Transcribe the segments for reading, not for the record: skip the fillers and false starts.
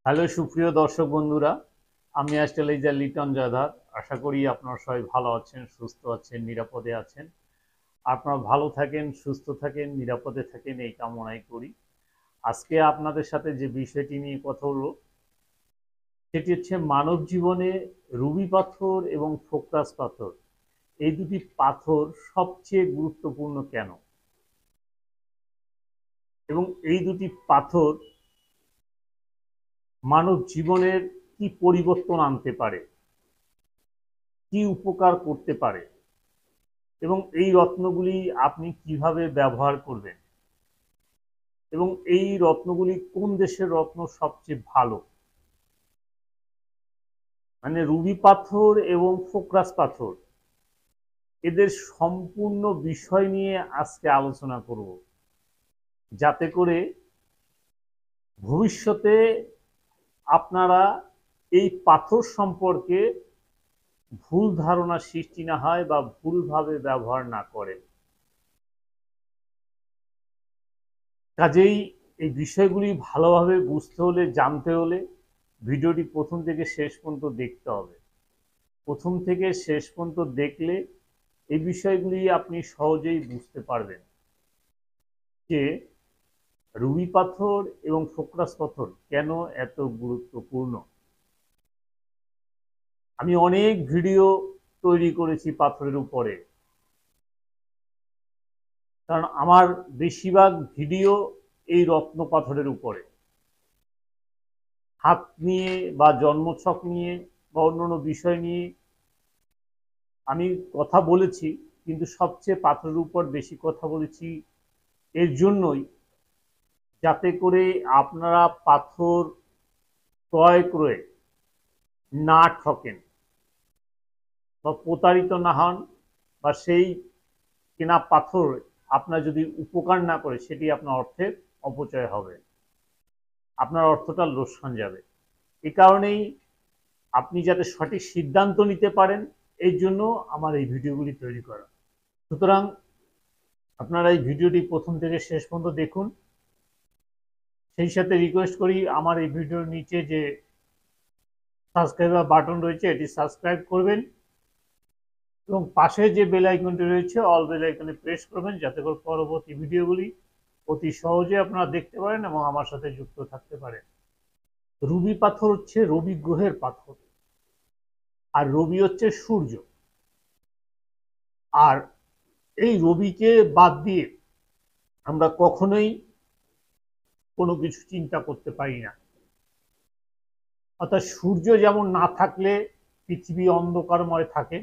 Hello সুপ্রিয় দর্শক বন্ধুরা, আমি অ্যাস্ট্রোলজার লিটন জয়ধার। আশা করি আপনারা সবাই ভালো আছেন, সুস্থ আছেন, নিরাপদে আছেন। আপনারা ভালো থাকেন, সুস্থ থাকেন, নিরাপদে থাকেন এই কামনাই করি। আজকে আপনাদের সাথে যে বিষয়টি নিয়ে কথা হলো সেটি হচ্ছে মানব জীবনে রুবি পাথর এবং ফোকরাস পাথর, এই দুটি পাথর সবচেয়ে গুরুত্বপূর্ণ কেন, এবং এই দুটি পাথর মানব জীবনের কি পরিবর্তন আনতে পারে, কি উপকার করতে পারে, এবং এই রত্নগুলি আপনি কিভাবে ব্যবহার করবেন, এবং এই রত্নগুলি কোন দেশের রত্ন সবচেয়ে ভালো, মানে রুবি পাথর এবং ফোকরাস পাথর, এদের সম্পূর্ণ বিষয় নিয়ে আজকে আলোচনা করব, যাতে করে ভবিষ্যতে আপনারা এই পাথর সম্পর্কে ভুল ধারণা সৃষ্টি না হয় বা ভুলভাবে ব্যবহার না করেন। কাজেই এই বিষয়গুলি ভালোভাবে বুঝতে হলে, জানতে হলে ভিডিওটি প্রথম থেকে শেষ পর্যন্ত দেখতে হবে। প্রথম থেকে শেষ পর্যন্ত দেখলে এই বিষয়গুলি আপনি সহজেই বুঝতে পারবেন যে রুবি পাথর এবং ফোকরাস পাথর কেন এত গুরুত্বপূর্ণ। আমি অনেক ভিডিও তৈরি করেছি পাথরের উপরে, কারণ আমার বেশিরভাগ ভিডিও এই রত্ন পাথরের উপরে, হাত নিয়ে বা জন্মছক নিয়ে বা অন্যান্য বিষয় নিয়ে আমি কথা বলেছি, কিন্তু সবচেয়ে পাথরের উপর বেশি কথা বলেছি এর জন্যই, যাতে করে আপনারা পাথর ক্রয় করে না ঠকেন বা প্রতারিত না হন, বা সেই কেনা পাথর আপনার যদি উপকার না করে সেটি আপনার অর্থের অপচয় হবে, আপনার অর্থটা লোকসান যাবে। এই কারণেই আপনি যাতে সঠিক সিদ্ধান্ত নিতে পারেন, এই জন্য আমার এই ভিডিওগুলি তৈরি করা। সুতরাং আপনারা এই ভিডিওটি প্রথম থেকে শেষ পর্যন্ত দেখুন। সেই সাথে রিকোয়েস্ট করি, আমার এই ভিডিওর নিচে যে সাবস্ক্রাইবার বাটন রয়েছে এটি সাবস্ক্রাইব করবেন, এবং পাশে যে বেল আইকনটি রয়েছে অল বেল আইকনে প্রেস করবেন, যাতে করে পরবর্তী ভিডিওগুলি অতি সহজে আপনারা দেখতে পারেন এবং আমার সাথে যুক্ত থাকতে পারেন। রুবি পাথর হচ্ছে রবি গ্রহের পাথর, আর রবি হচ্ছে সূর্য। আর এই রবিকে বাদ দিয়ে আমরা কখনোই কোনো কিছু চিন্তা করতে পারি না। অর্থাৎ সূর্য যেমন না থাকলে পৃথিবী অন্ধকারময় থাকে,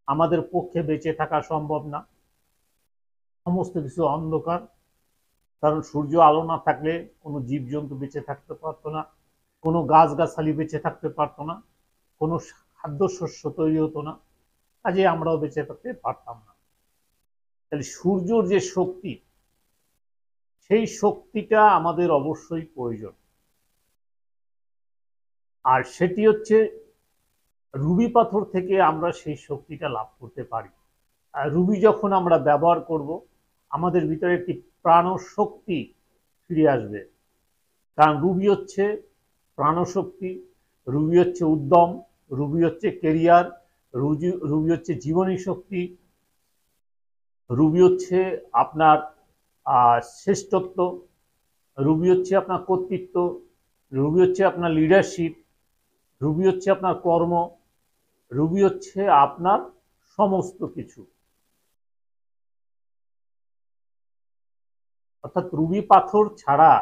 আমাদের পক্ষে বেঁচে থাকা সম্ভব না, সমস্ত কিছু অন্ধকার। কারণ সূর্য আলো না থাকলে কোনো জীবজন্তু বেঁচে থাকতে পারতো না, কোনো গাছগাছালি বেঁচে থাকতে পারতো না, কোনো খাদ্যশস্য তৈরি হতো না, কাজে আমরাও বেঁচে থাকতে পারতাম না। তাহলে সূর্যর যে শক্তি, সেই শক্তিটা আমাদের অবশ্যই প্রয়োজন, আর সেটি হচ্ছে রুবি পাথর থেকে আমরা সেই শক্তিটা লাভ করতে পারি। আর রুবি যখন আমরা ব্যবহার করব, আমাদের ভিতরে একটি প্রাণশক্তি ফিরে আসবে। কারণ রুবি হচ্ছে প্রাণশক্তি, রুবি হচ্ছে উদ্যম, রুবি হচ্ছে কেরিয়ার, রুবি হচ্ছে জীবনী শক্তি, রুবি হচ্ছে আপনার শ্রেষ্ঠত্ব, রুবি হচ্ছে আপনার কর্তৃত্ব, রুবি হচ্ছে আপনার লিডারশিপ, রুবি হচ্ছে আপনার কর্ম, রুবি হচ্ছে আপনার সমস্ত কিছু। অর্থাৎ রুবি পাথর ছাড়া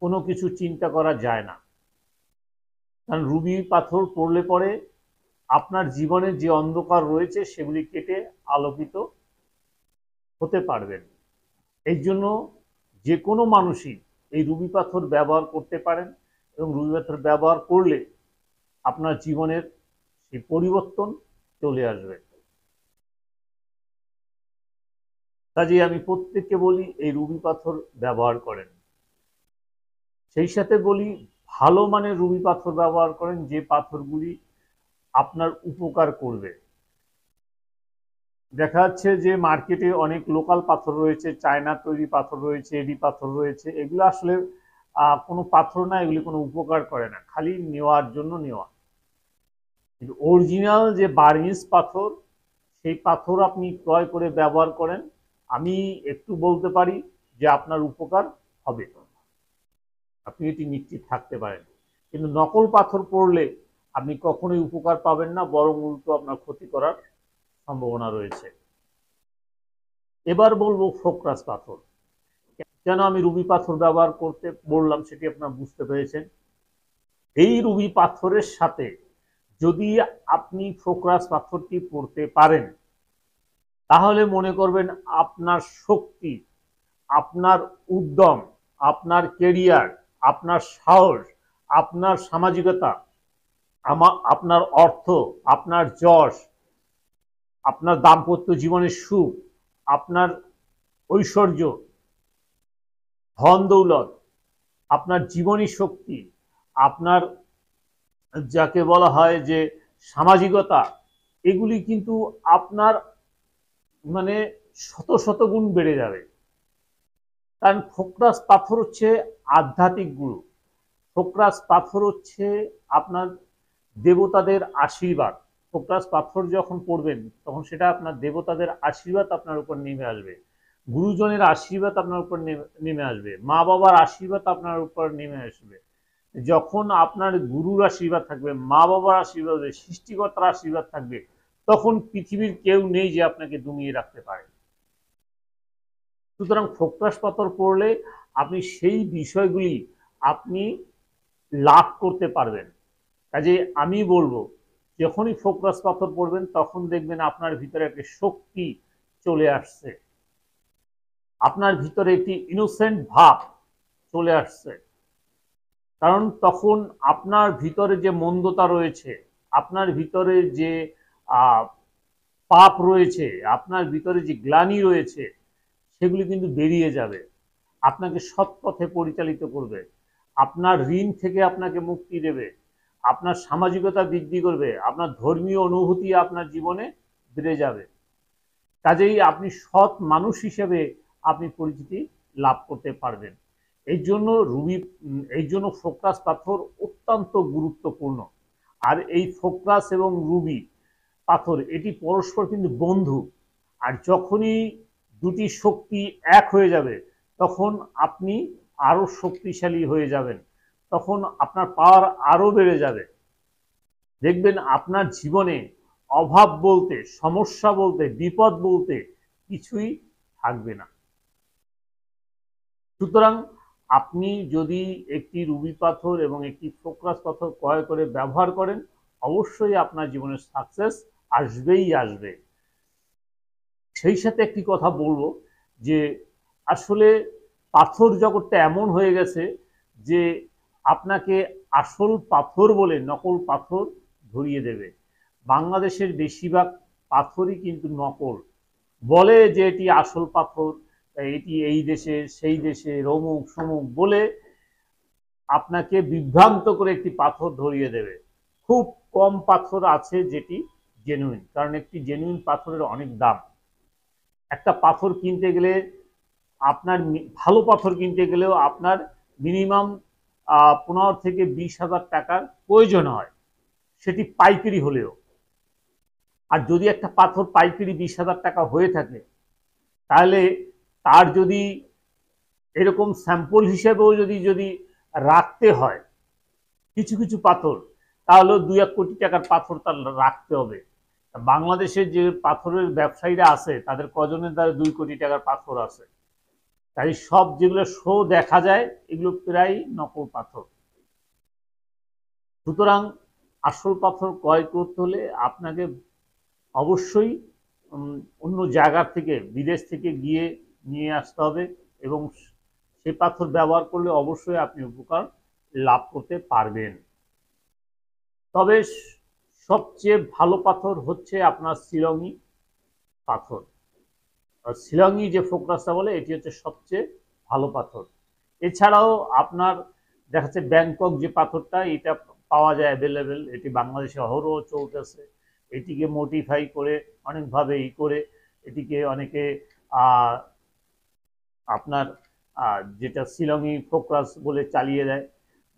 কোনো কিছু চিন্তা করা যায় না। কারণ রুবি পাথর পড়লে পরে আপনার জীবনে যে অন্ধকার রয়েছে সেগুলি কেটে আলোকিত হতে পারবেন। এই জন্য যে কোনো মানুষই এই রুবি পাথর ব্যবহার করতে পারেন, এবং রুবি পাথর ব্যবহার করলে আপনার জীবনের সেই পরিবর্তন চলে আসবে। কাজেই আমি প্রত্যেককে বলি এই রুবি পাথর ব্যবহার করেন। সেই সাথে বলি ভালো মানের রুবি পাথর ব্যবহার করেন, যে পাথরগুলি আপনার উপকার করবে। দেখা যাচ্ছে যে মার্কেটে অনেক লোকাল পাথর রয়েছে, চায়না তৈরি পাথর রয়েছে, এডি পাথর রয়েছে, এগুলো আসলে কোনো পাথর না, এগুলি কোনো উপকার করে না, খালি নেওয়ার জন্য নেওয়া। কিন্তু অরিজিনাল যে বার্নিশ পাথর, সেই পাথর আপনি ক্রয় করে ব্যবহার করেন, আমি একটু বলতে পারি যে আপনার উপকার হবে, আপনি এটি নিশ্চিত থাকতে পারেন। কিন্তু নকল পাথর পড়লে আপনি কখনোই উপকার পাবেন না, বরং উল্টো আপনার ক্ষতি করার সম্ভাবনা রয়েছে। এবার বলবো ফোকরাস পাথর। কেন আমি রুবি পাথর ব্যবহার করতে বললাম সেটি আপনারা বুঝতে পেরেছেন। এই রুবি পাথরের সাথে যদি আপনি ফোকরাস পাথরটি পড়তে পারেন, তাহলে মনে করবেন আপনার শক্তি, আপনার উদ্যম, আপনার কেরিয়ার, আপনার সাহস, আপনার সামাজিকতা, আপনার অর্থ, আপনার যশ, আপনার দাম্পত্য জীবনের সুখ, আপনার ঐশ্বর্য, ধন দৌলত, আপনার জীবনী শক্তি, আপনার যাকে বলা হয় যে সামাজিকতা, এগুলি কিন্তু আপনার মানে শত শত গুণ বেড়ে যাবে। কারণ ফোকরাস পাথর হচ্ছে আধ্যাত্মিক গুরু, ফোকরাস পাথর হচ্ছে আপনার দেবতাদের আশীর্বাদ। ফোকরাস পাথর যখন পড়বেন তখন সেটা আপনার দেবতাদের আশীর্বাদ আপনার উপর নেমে আসবে, গুরুজনের আশীর্বাদ আপনার উপর নেমে আসবে, মা বাবার আশীর্বাদ আপনার উপর নেমে আসবে। যখন আপনার গুরুর আশীর্বাদ থাকবে, মা বাবার আশীর্বাদ, সৃষ্টিকর্তার আশীর্বাদ থাকবে, তখন পৃথিবীর কেউ নেই যে আপনাকে দমিয়ে রাখতে পারে। সুতরাং ফোকরাস পাথর পড়লে আপনি সেই বিষয়গুলি আপনি লাভ করতে পারবেন। কাজে আমি বলবো, যখনই ফোকরাস পাথর পড়বেন তখন দেখবেন আপনার ভিতরে একটা শক্তি চলে আসছে, আপনার ভিতরে একটি ইনোসেন্ট ভাব চলে আসছে। কারণ তখন আপনার ভিতরে যে মন্দতা রয়েছে, আপনার ভিতরে যে পাপ রয়েছে, আপনার ভিতরে যে গ্লানি রয়েছে, সেগুলি কিন্তু বেরিয়ে যাবে, আপনাকে সৎ পথে পরিচালিত করবে, আপনার ঋণ থেকে আপনাকে মুক্তি দেবে, আপনার সামাজিকতা বৃদ্ধি করবে, আপনার ধর্মীয় অনুভূতি আপনার জীবনে বেড়ে যাবে। কাজেই আপনি সৎ মানুষ হিসেবে আপনি পরিচিতি লাভ করতে পারবেন। এই জন্য ফোকরাস পাথর অত্যন্ত গুরুত্বপূর্ণ। আর এই ফোকরাস এবং রুবি পাথর এটি পরস্পর কিন্তু বন্ধু। আর যখনই দুটি শক্তি এক হয়ে যাবে তখন আপনি আরো শক্তিশালী হয়ে যাবেন, তখন আপনার পাওয়ার আরো বেড়ে যাবে। দেখবেন আপনার জীবনে অভাব বলতে, সমস্যা বলতে, বিপদ বলতে কিছুই থাকবে না। সুতরাং আপনি যদি একটি রুবি পাথর এবং একটি ফোকরাস পাথর ক্রয় করে ব্যবহার করেন, অবশ্যই আপনার জীবনে সাকসেস আসবেই আসবে। সেই সাথে একটি কথা বলবো যে আসলে পাথর জগৎটা এমন হয়ে গেছে যে আপনাকে আসল পাথর বলে নকল পাথর ধরিয়ে দেবে। বাংলাদেশের বেশিরভাগ পাথরই কিন্তু নকল, বলে যে এটি আসল পাথর, এটি এই দেশে সেই দেশে অমুক সমুক বলে আপনাকে বিভ্রান্ত করে একটি পাথর ধরিয়ে দেবে। খুব কম পাথর আছে যেটি জেনুইন, কারণ একটি জেনুইন পাথরের অনেক দাম। একটা পাথর কিনতে গেলে আপনার, ভালো পাথর কিনতে গেলেও আপনার মিনিমাম 15 থেকে 20,000 টাকার প্রয়োজন হয়, সেটি পাইকারি হলেও। আর যদি একটা পাথর পাইকারি 20,000 টাকা হয়ে থাকে, তাহলে তার যদি এরকম স্যাম্পল হিসেবেও যদি রাখতে হয় কিছু কিছু পাথর, তাহলে 2-1 কোটি টাকার পাথর তার রাখতে হবে। বাংলাদেশের যে পাথরের ব্যবসায়ীরা আছে তাদের কজনের দ্বারা 2 কোটি টাকার পাথর আছে। তাই সব যেগুলো শো দেখা যায় এগুলো প্রায় নকল পাথর। সুতরাং আসল পাথর ক্রয় করতে হলে আপনাকে অবশ্যই অন্য জায়গা থেকে, বিদেশ থেকে গিয়ে নিয়ে আসতে হবে, এবং সেই পাথর ব্যবহার করলে অবশ্যই আপনি উপকার লাভ করতে পারবেন। তবে সবচেয়ে ভালো পাথর হচ্ছে আপনার শিলংই পাথর। শিলংই যে ফোকরাসটা বলে এটি হচ্ছে সবচেয়ে ভালো পাথর। এছাড়াও আপনার দেখা যাচ্ছে ব্যাংকক যে পাথরটা, এটা পাওয়া যায় অ্যাভেলেবেল, এটি বাংলাদেশে অহরহ চলতেছে। এটিকে মডিফাই করে অনেকভাবে করে এটিকে অনেকে আপনার আর যেটা শিলংই ফোকরাস বলে চালিয়ে দেয়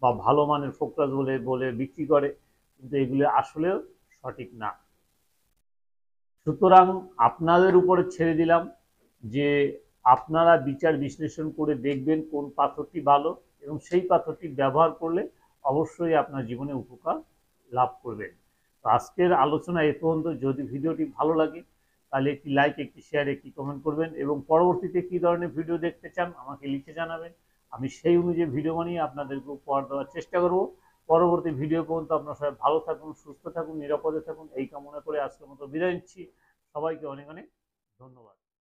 বা ভালো মানের ফোকরাস বলে বলে বিক্রি করে, কিন্তু এগুলো আসলেও সঠিক না। সুতরাং আপনাদের উপরে ছেড়ে দিলাম যে আপনারা বিচার বিশ্লেষণ করে দেখবেন কোন পাথরটি ভালো, এবং সেই পাথরটি ব্যবহার করলে অবশ্যই আপনার জীবনে উপকার লাভ করবেন। তো আজকের আলোচনা এ পর্যন্ত। যদি ভিডিওটি ভালো লাগে তাহলে একটি লাইক, একটি শেয়ার, একটি কমেন্ট করবেন, এবং পরবর্তীতে কী ধরনের ভিডিও দেখতে চান আমাকে লিখে জানাবেন। আমি সেই অনুযায়ী ভিডিও বানিয়ে আপনাদেরকে উপহার দেওয়ার চেষ্টা করব। পরবর্তী ভিডিও পর্যন্ত আপনারা সবাই ভালো থাকুন, সুস্থ থাকুন, নিরাপদে থাকুন, এই কামনা করে আজকের মতো বিদায় নিচ্ছি। সবাইকে অনেক অনেক ধন্যবাদ।